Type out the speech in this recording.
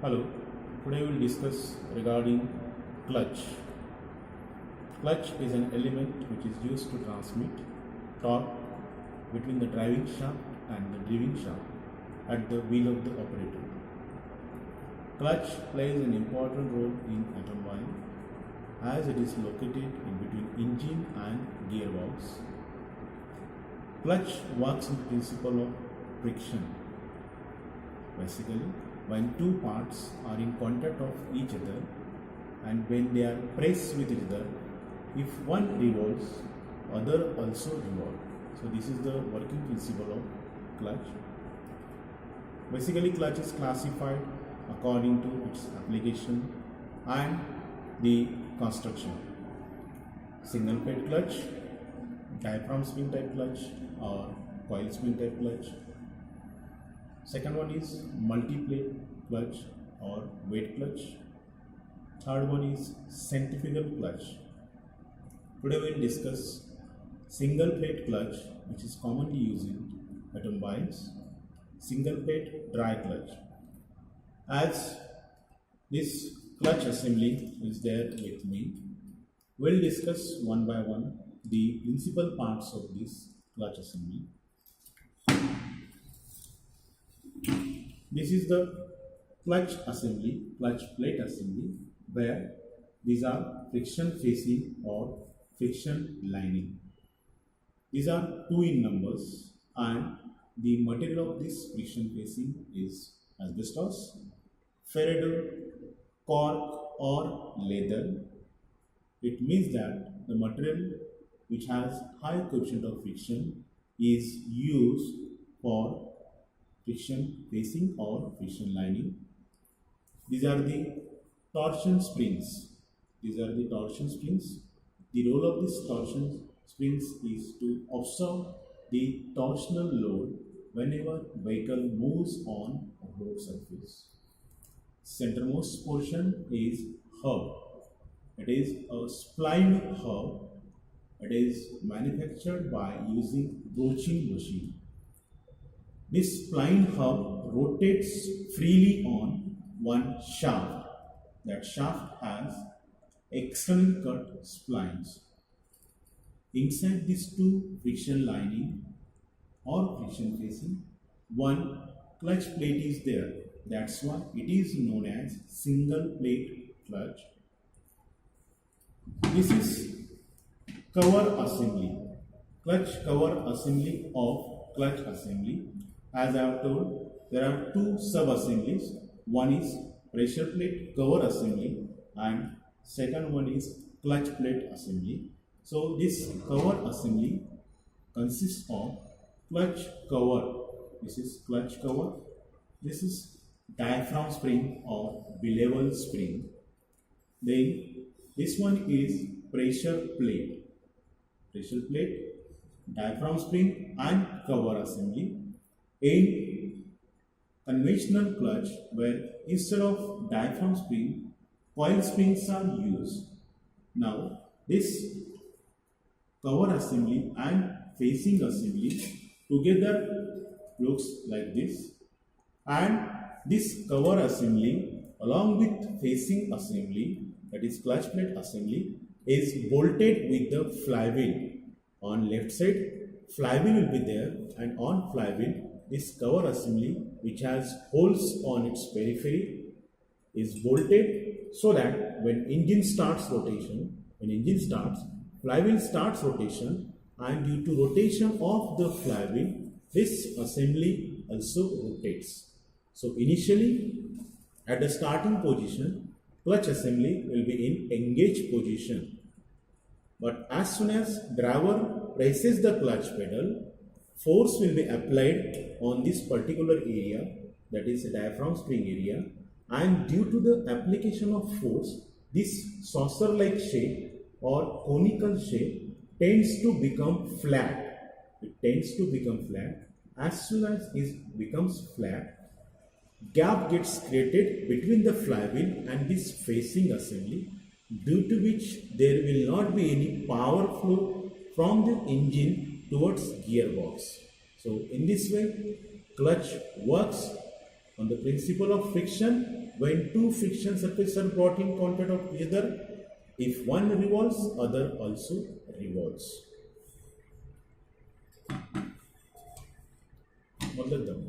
Hello, today we will discuss regarding clutch. Clutch is an element which is used to transmit torque between the driving shaft and the driving shaft at the wheel of the operator. Clutch plays an important role in automobile as it is located in between engine and gearbox. Clutch works on the principle of friction. Basically, when two parts are in contact of each other and when they are pressed with each other, if one revolves, other also revolve. So this is the working principle of clutch. Basically, clutch is classified according to its application and the construction. Single plate clutch, diaphragm spring type clutch or coil spring type clutch. Second one is multi-plate clutch or weight clutch. Third one is centrifugal clutch. Today we will discuss single plate clutch, which is commonly used in automobiles, single plate dry clutch. As this clutch assembly is there with me, we will discuss one by one the principal parts of this clutch assembly. This is the clutch assembly, clutch plate assembly, where these are friction facing or friction lining. These are two in numbers and the material of this friction facing is asbestos, Faraday, cork or leather. It means that the material which has high coefficient of friction is used for friction facing or friction lining. These are the torsion springs. These are the torsion springs. The role of these torsion springs is to absorb the torsional load whenever vehicle moves on a road surface. Centermost portion is hub. It is a splined hub. It is manufactured by using broaching machine. This spline hub rotates freely on one shaft. That shaft has external cut splines. Inside these two friction lining or friction facing, one clutch plate is there. That's why it is known as single plate clutch. This is cover assembly, clutch cover assembly of clutch assembly. As I have told, there are two sub-assemblies. One is pressure plate cover assembly and second one is clutch plate assembly. So this cover assembly consists of clutch cover. This is clutch cover. This is diaphragm spring or bevel spring. Then this one is pressure plate. Pressure plate, diaphragm spring and cover assembly. In conventional clutch, where instead of diaphragm spring, coil springs are used. Now, this cover assembly and facing assembly together looks like this, and this cover assembly along with facing assembly, that is clutch plate assembly, is bolted with the flywheel. On left side, flywheel will be there, and on flywheel this cover assembly, which has holes on its periphery, is bolted so that when engine starts rotation, flywheel starts rotation, and due to rotation of the flywheel, this assembly also rotates. So initially, at the starting position, clutch assembly will be in engaged position. But as soon as driver presses the clutch pedal, force will be applied on this particular area, that is the diaphragm spring area, and due to the application of force, this saucer-like shape or conical shape tends to become flat. It tends to become flat. As soon as it becomes flat, gap gets created between the flywheel and this facing assembly, due to which there will not be any power flow from the engine towards gearbox. So in this way, clutch works on the principle of friction when two friction surfaces are brought in contact together, if one revolves, other also revolves. మొదలెద్దాం.